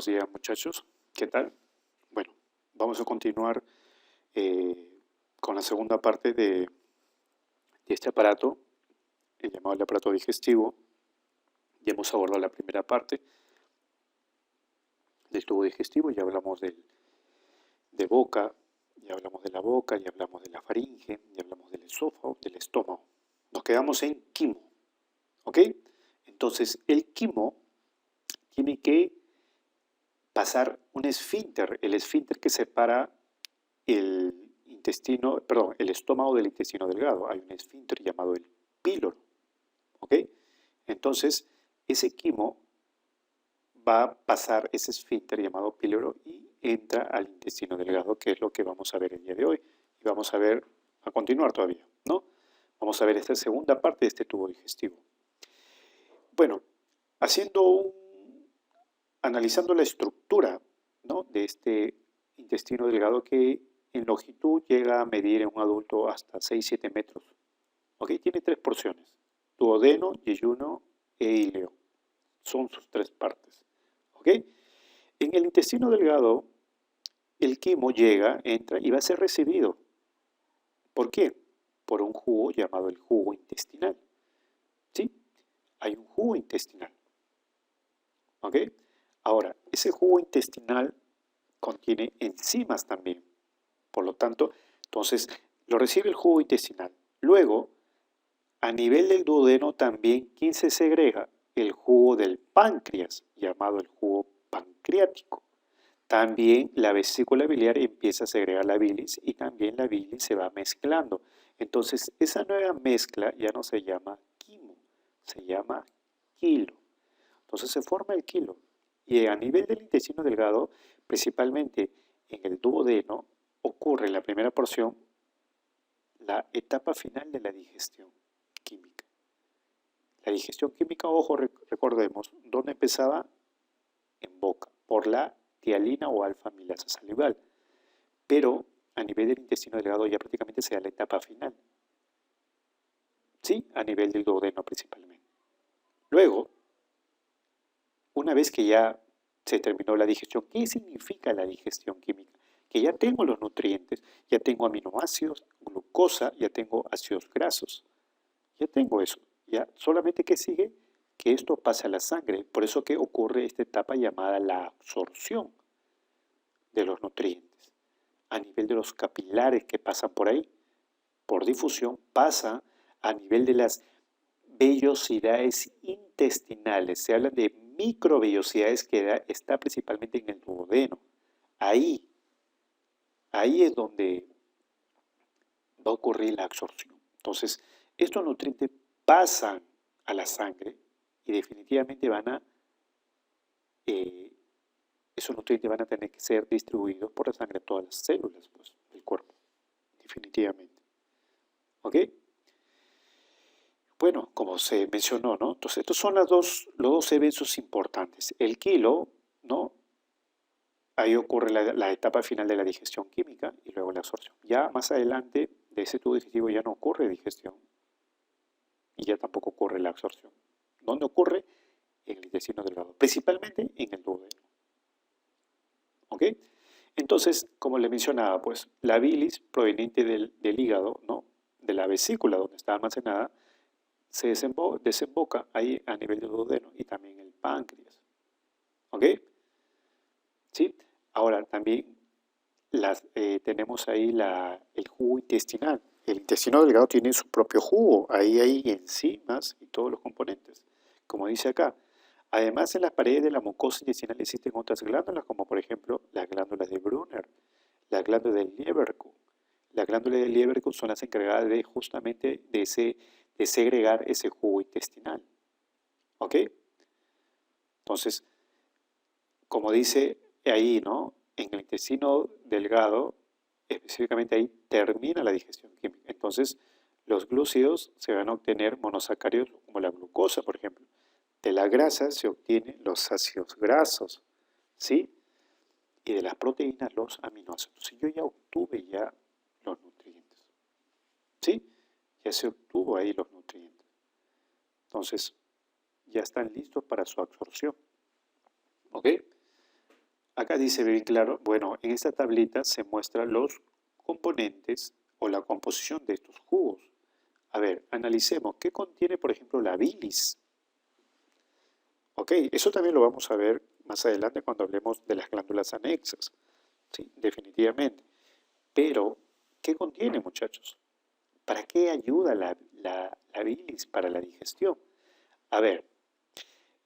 Buenos días, muchachos. ¿Qué tal? Bueno, vamos a continuar con la segunda parte de este aparato, el llamado el aparato digestivo. Ya hemos abordado la primera parte del tubo digestivo, ya hablamos de boca, ya hablamos de la boca, ya hablamos de la faringe, ya hablamos del esófago, del estómago. Nos quedamos en quimo, ¿ok? Entonces, el quimo tiene que pasar un esfínter, el esfínter que separa el intestino, perdón, el estómago del intestino delgado. Hay un esfínter llamado el píloro, ¿ok? Entonces, ese quimo va a pasar ese esfínter llamado píloro y entra al intestino delgado, que es lo que vamos a ver el día de hoy. Y vamos a ver, a continuar todavía, ¿no? Vamos a ver esta segunda parte de este tubo digestivo. Bueno, analizando la estructura, ¿no?, de este intestino delgado que en longitud llega a medir en un adulto hasta 6-7 metros. ¿Ok? Tiene tres porciones: duodeno, yeyuno e íleo. Son sus tres partes. ¿Ok? En el intestino delgado, el quimo llega, entra y va a ser recibido. ¿Por qué? Por un jugo llamado el jugo intestinal. ¿Sí? Hay un jugo intestinal. ¿Ok? Ahora, ese jugo intestinal contiene enzimas también. Por lo tanto, entonces lo recibe el jugo intestinal. Luego, a nivel del duodeno también, ¿quién se segrega? El jugo del páncreas, llamado el jugo pancreático. También la vesícula biliar empieza a segregar la bilis y también la bilis se va mezclando. Entonces, esa nueva mezcla ya no se llama quimo, se llama quilo. Entonces se forma el quilo. Y a nivel del intestino delgado, principalmente en el duodeno, ocurre en la primera porción la etapa final de la digestión química. La digestión química, ojo, recordemos, ¿dónde empezaba? En boca, por la tialina o alfa-amilasa salival. Pero a nivel del intestino delgado ya prácticamente se da la etapa final. ¿Sí? A nivel del duodeno principalmente. Luego, una vez que ya se terminó la digestión, ¿qué significa la digestión química? Que ya tengo los nutrientes, ya tengo aminoácidos, glucosa, ya tengo ácidos grasos, ya tengo eso. Ya solamente que sigue que esto pase a la sangre. Por eso que ocurre esta etapa llamada la absorción de los nutrientes. A nivel de los capilares que pasan por ahí, por difusión, pasa a nivel de las vellosidades intestinales. Se habla de microvellosidades que está principalmente en el duodeno. Ahí es donde va a ocurrir la absorción. Entonces, estos nutrientes pasan a la sangre y definitivamente esos nutrientes van a tener que ser distribuidos por la sangre a todas las células, pues, del cuerpo, definitivamente. ¿Ok? Bueno, como se mencionó, ¿no? Entonces, estos son los dos eventos importantes. El quilo, ¿no? Ahí ocurre la etapa final de la digestión química y luego la absorción. Ya más adelante de ese tubo digestivo ya no ocurre digestión y ya tampoco ocurre la absorción. ¿Dónde ocurre? En el intestino delgado, principalmente en el duodeno. ¿Ok? Entonces, como le mencionaba, pues la bilis proveniente del hígado, ¿no?, de la vesícula donde está almacenada, se desemboca ahí a nivel del duodeno y también el páncreas. ¿Ok? ¿Sí? Ahora también tenemos ahí el jugo intestinal. El intestino delgado tiene su propio jugo. Ahí hay enzimas y todos los componentes. Como dice acá. Además, en las paredes de la mucosa intestinal existen otras glándulas, como por ejemplo las glándulas de Brunner, las glándulas del Lieberkühn. Las glándulas del Lieberkühn son las encargadas justamente de segregar ese jugo intestinal. ¿Ok? Entonces, como dice ahí, ¿no?, en el intestino delgado, específicamente ahí termina la digestión química. Entonces, los glúcidos se van a obtener monosacáridos como la glucosa, por ejemplo. De la grasa se obtienen los ácidos grasos, ¿sí? Y de las proteínas los aminoácidos. Entonces, yo ya obtuve ya los nutrientes, ¿sí? Ya se obtuvo ahí los nutrientes. Entonces, ya están listos para su absorción, ¿ok? Acá dice bien claro, bueno, en esta tablita se muestran los componentes o la composición de estos jugos. A ver, analicemos qué contiene, por ejemplo, la bilis. Ok, eso también lo vamos a ver más adelante cuando hablemos de las glándulas anexas. Sí, definitivamente. Pero, ¿qué contiene, muchachos? ¿Para qué ayuda la bilis para la digestión? A ver,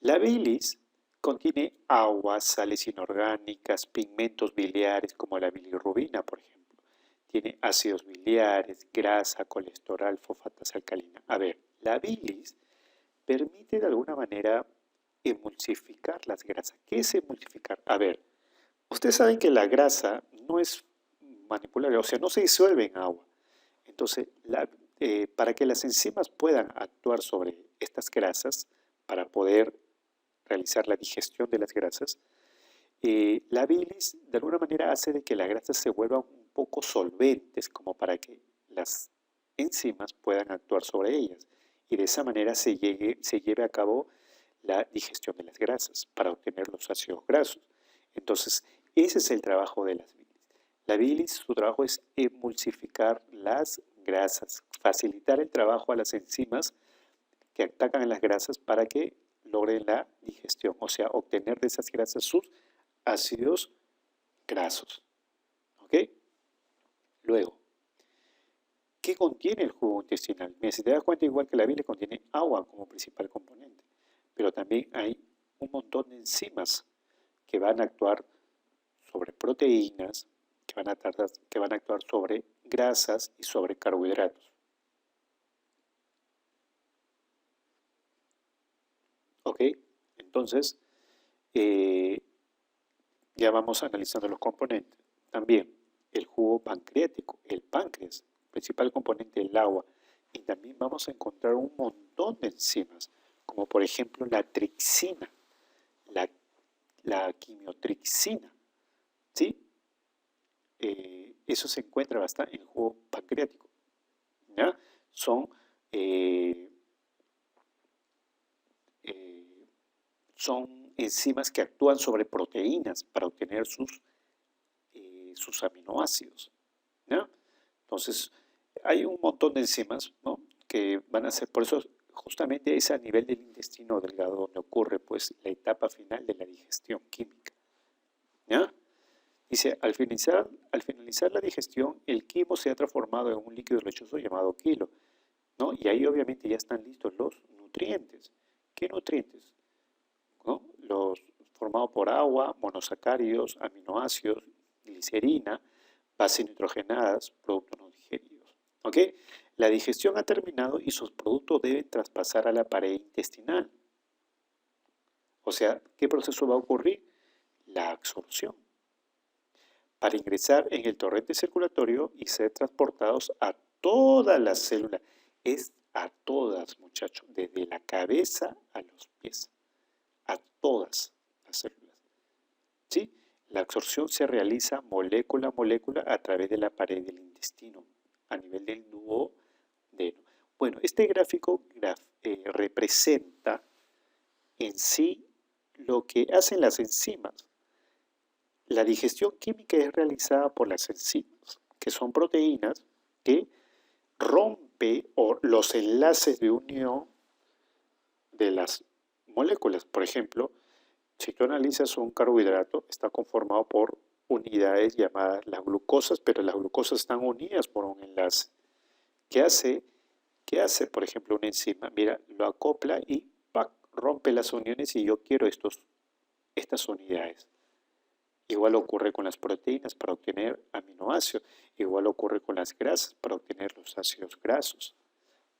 la bilis contiene agua, sales inorgánicas, pigmentos biliares como la bilirrubina, por ejemplo. Tiene ácidos biliares, grasa, colesterol, fosfatas alcalina. A ver, la bilis permite de alguna manera emulsificar las grasas. ¿Qué es emulsificar? A ver, ustedes saben que la grasa no es manipulable, o sea, no se disuelve en agua. Entonces, para que las enzimas puedan actuar sobre estas grasas, para poder realizar la digestión de las grasas, la bilis de alguna manera hace de que las grasas se vuelvan un poco solventes, como para que las enzimas puedan actuar sobre ellas y de esa manera se lleve a cabo la digestión de las grasas para obtener los ácidos grasos. Entonces, ese es el trabajo de las bilis. La bilis, su trabajo es emulsificar las grasas, facilitar el trabajo a las enzimas que atacan a las grasas para que logren la digestión, o sea, obtener de esas grasas sus ácidos grasos. ¿Ok? Luego, ¿qué contiene el jugo intestinal? Mira, si te das cuenta, igual que la bilis contiene agua como principal componente, pero también hay un montón de enzimas que van a actuar sobre proteínas, que van a actuar sobre grasas y sobre carbohidratos. ¿Ok? Entonces, eh, ya vamos analizando los componentes. También el jugo pancreático, el páncreas, principal componente del agua. Y también vamos a encontrar un montón de enzimas, como por ejemplo la trixina, la, la quimiotrixina. ¿Sí? Eso se encuentra bastante en el jugo pancreático. ¿Ya? Son, eh, eh, son enzimas que actúan sobre proteínas para obtener sus aminoácidos. ¿Ya? Entonces, hay un montón de enzimas, ¿no?, que van a ser, por eso justamente es a nivel del intestino delgado donde ocurre pues la etapa final de la digestión química. ¿Ya? Dice, al finalizar la digestión, el quimo se ha transformado en un líquido lechoso llamado quilo, ¿no? Y ahí obviamente ya están listos los nutrientes. ¿Qué nutrientes? ¿No? Los formados por agua, monosacáridos, aminoácidos, glicerina, bases nitrogenadas, productos no digeridos. ¿Ok? La digestión ha terminado y sus productos deben traspasar a la pared intestinal. O sea, ¿qué proceso va a ocurrir? La absorción, para ingresar en el torrente circulatorio y ser transportados a todas las células. Es a todas, muchachos, desde la cabeza a los pies, a todas las células. ¿Sí? La absorción se realiza molécula a molécula a través de la pared del intestino, a nivel del duodeno. Bueno, este gráfico representa en sí lo que hacen las enzimas. La digestión química es realizada por las enzimas, que son proteínas que rompe los enlaces de unión de las moléculas. Por ejemplo, si tú analizas un carbohidrato, está conformado por unidades llamadas las glucosas, pero las glucosas están unidas por un enlace. ¿Qué hace? ¿Qué hace, por ejemplo, una enzima? Mira, lo acopla y ¡pac!, rompe las uniones y yo quiero estas unidades. Igual ocurre con las proteínas para obtener aminoácidos. Igual ocurre con las grasas para obtener los ácidos grasos.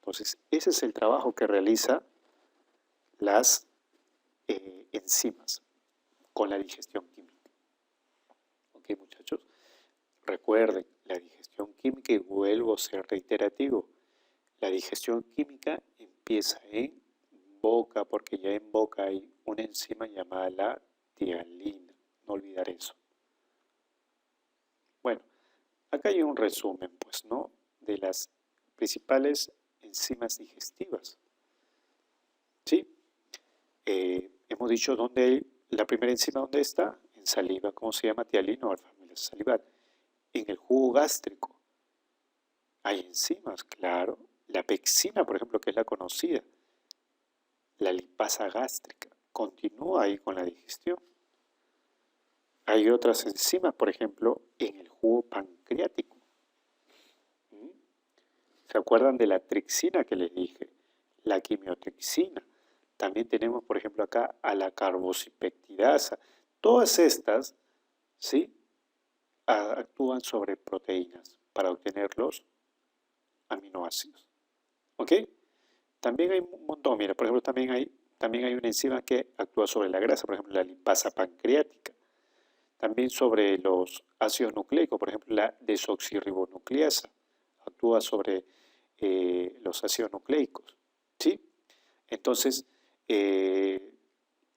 Entonces, ese es el trabajo que realiza las enzimas con la digestión química. ¿Ok, muchachos? Recuerden, la digestión química, y vuelvo a ser reiterativo, la digestión química empieza en boca, porque ya en boca hay una enzima llamada la tialina. No olvidar eso. Bueno, acá hay un resumen, pues, ¿no?, de las principales enzimas digestivas. ¿Sí? Hemos dicho dónde la primera enzima, ¿dónde está? En En saliva, ¿cómo se llama? Tialino, alfa-amilasa salival. En el jugo gástrico hay enzimas, claro. La pexina, por ejemplo, que es la conocida. La lipasa gástrica continúa ahí con la digestión. Hay otras enzimas, por ejemplo, en el jugo pancreático. ¿Mm? ¿Se acuerdan de la trixina que les dije? La quimiotrixina. También tenemos, por ejemplo, acá a la carboxipeptidasa. Todas estas, ¿sí?, actúan sobre proteínas para obtener los aminoácidos. ¿Ok? También hay un montón, mira, por ejemplo, también hay una enzima que actúa sobre la grasa, por ejemplo, la lipasa pancreática. También sobre los ácidos nucleicos, por ejemplo, la desoxirribonucleasa actúa sobre los ácidos nucleicos, ¿sí? Entonces,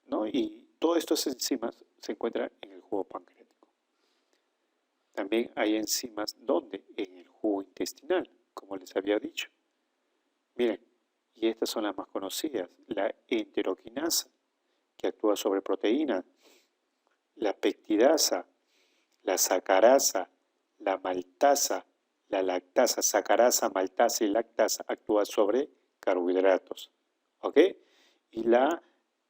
¿no? Y todas estas enzimas se encuentran en el jugo pancreático. También hay enzimas, ¿dónde? En el jugo intestinal, como les había dicho. Miren, y estas son las más conocidas, la enteroquinasa, que actúa sobre proteínas, la peptidasa, la sacarasa, la maltasa, la lactasa, sacarasa, maltasa y lactasa actúa sobre carbohidratos, ¿ok? Y la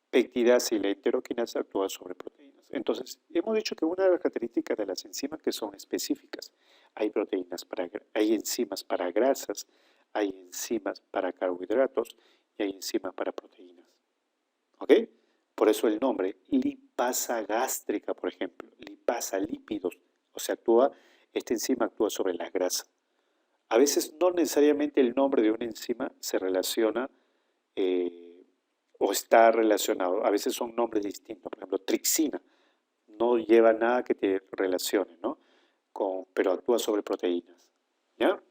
peptidasa y la enteroquinasa actúan sobre proteínas. Entonces, hemos dicho que una de las características de las enzimas que son específicas. Hay enzimas para grasas, hay enzimas para carbohidratos y hay enzimas para proteínas, ¿ok? Por eso el nombre, lipasa gástrica, por ejemplo, lipasa, lípidos, o sea, esta enzima actúa sobre las grasas. A veces no necesariamente el nombre de una enzima se relaciona o está relacionado, a veces son nombres distintos, por ejemplo, trixina, no lleva nada que te relacione, ¿no? Pero actúa sobre proteínas, ¿ya?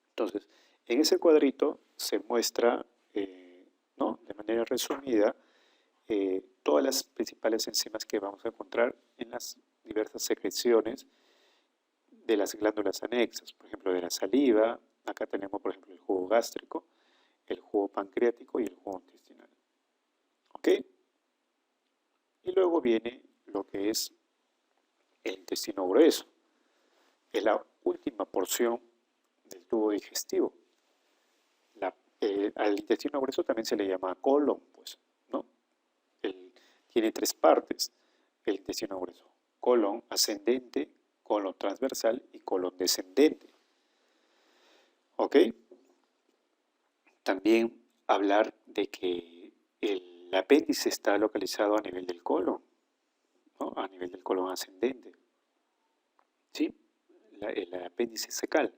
Entonces, en ese cuadrito se muestra, ¿no?, de manera resumida, todas las principales enzimas que vamos a encontrar en las diversas secreciones de las glándulas anexas, por ejemplo, de la saliva. Acá tenemos, por ejemplo, el jugo gástrico, el jugo pancreático y el jugo intestinal. ¿Ok? Y luego viene lo que es el intestino grueso. Es la última porción del tubo digestivo. Al intestino grueso también se le llama colon, pues, ¿no? Tiene tres partes el intestino grueso: colon ascendente, colon transversal y colon descendente. ¿Ok? También hablar de que el apéndice está localizado a nivel del colon, ¿no?, a nivel del colon ascendente. ¿Sí? El apéndice cecal,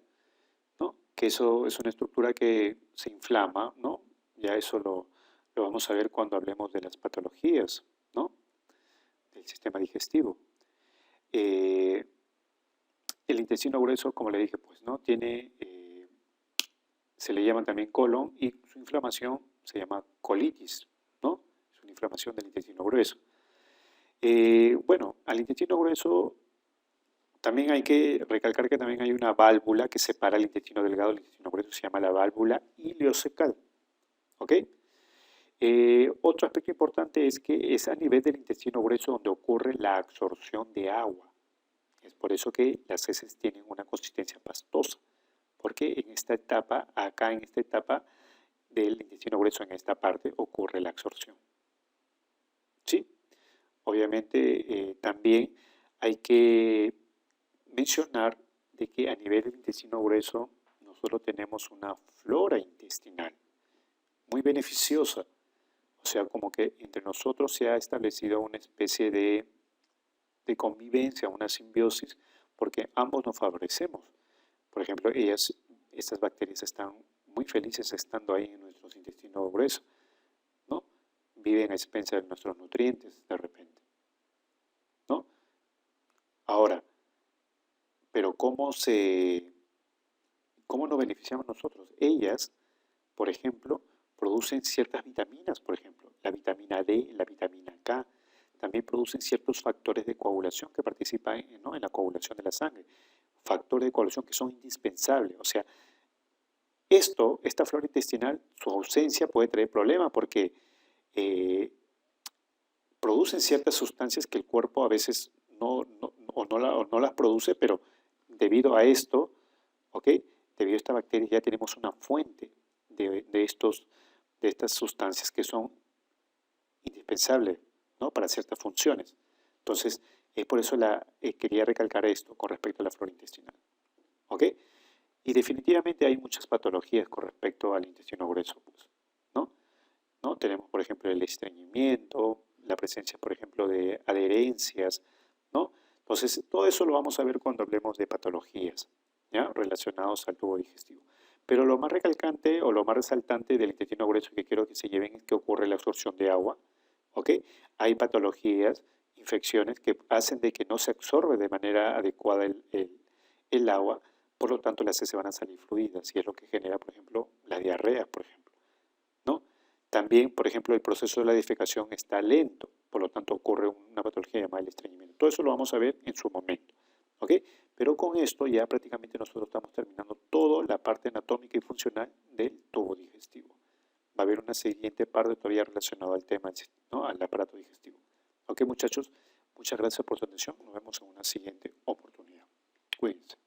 ¿no?, que eso es una estructura que se inflama, ¿no? Ya eso lo vamos a ver cuando hablemos de las patologías, ¿no?, del sistema digestivo. El intestino grueso, como le dije, pues, ¿no?, se le llama también colon y su inflamación se llama colitis, ¿no? Es una inflamación del intestino grueso. Bueno, al intestino grueso también hay que recalcar que también hay una válvula que separa el intestino delgado del intestino grueso, se llama la válvula ileocecal, ¿ok? Otro aspecto importante es que es a nivel del intestino grueso donde ocurre la absorción de agua. Es por eso que las heces tienen una consistencia pastosa, porque en esta etapa, acá en esta etapa del intestino grueso, en esta parte, ocurre la absorción. ¿Sí? Obviamente también hay que mencionar de que a nivel del intestino grueso nosotros tenemos una flora intestinal muy beneficiosa. O sea, como que entre nosotros se ha establecido una especie de convivencia, una simbiosis, porque ambos nos favorecemos. Por ejemplo, estas bacterias están muy felices estando ahí en nuestro intestino grueso, ¿no? Viven a expensas de nuestros nutrientes de repente, ¿no? Ahora, pero ¿cómo nos beneficiamos nosotros? Ellas, por ejemplo, producen ciertas vitaminas, por ejemplo, la vitamina D, la vitamina K, también producen ciertos factores de coagulación que participan, ¿no?, en la coagulación de la sangre, factores de coagulación que son indispensables. O sea, esta flora intestinal, su ausencia puede traer problemas porque producen ciertas sustancias que el cuerpo a veces o no las produce, pero debido a esto, ¿ok? Debido a esta bacteria ya tenemos una fuente de estas sustancias que son indispensables, ¿no? Para ciertas funciones. Entonces, por eso quería recalcar esto con respecto a la flora intestinal, ¿ok? Y definitivamente hay muchas patologías con respecto al intestino grueso, pues, ¿no? ¿No? Tenemos, por ejemplo, el estreñimiento, la presencia, por ejemplo, de adherencias, ¿no? Entonces, todo eso lo vamos a ver cuando hablemos de patologías, ¿ya? Relacionados al tubo digestivo. Pero lo más recalcante o lo más resaltante del intestino grueso que quiero que se lleven es que ocurre la absorción de agua, ¿ok? Hay patologías, infecciones que hacen de que no se absorbe de manera adecuada el agua, por lo tanto las heces van a salir fluidas y es lo que genera, por ejemplo, la diarrea, por ejemplo, ¿no? También, por ejemplo, el proceso de la defecación está lento, por lo tanto ocurre una patología llamada el estreñimiento. Todo eso lo vamos a ver en su momento, ¿ok? Pero con esto ya prácticamente nosotros estamos terminando toda la parte anatómica y funcional del tubo digestivo. Va a haber una siguiente parte todavía relacionada al tema, ¿no? Al aparato digestivo. Ok, muchachos, muchas gracias por su atención. Nos vemos en una siguiente oportunidad. Cuídense.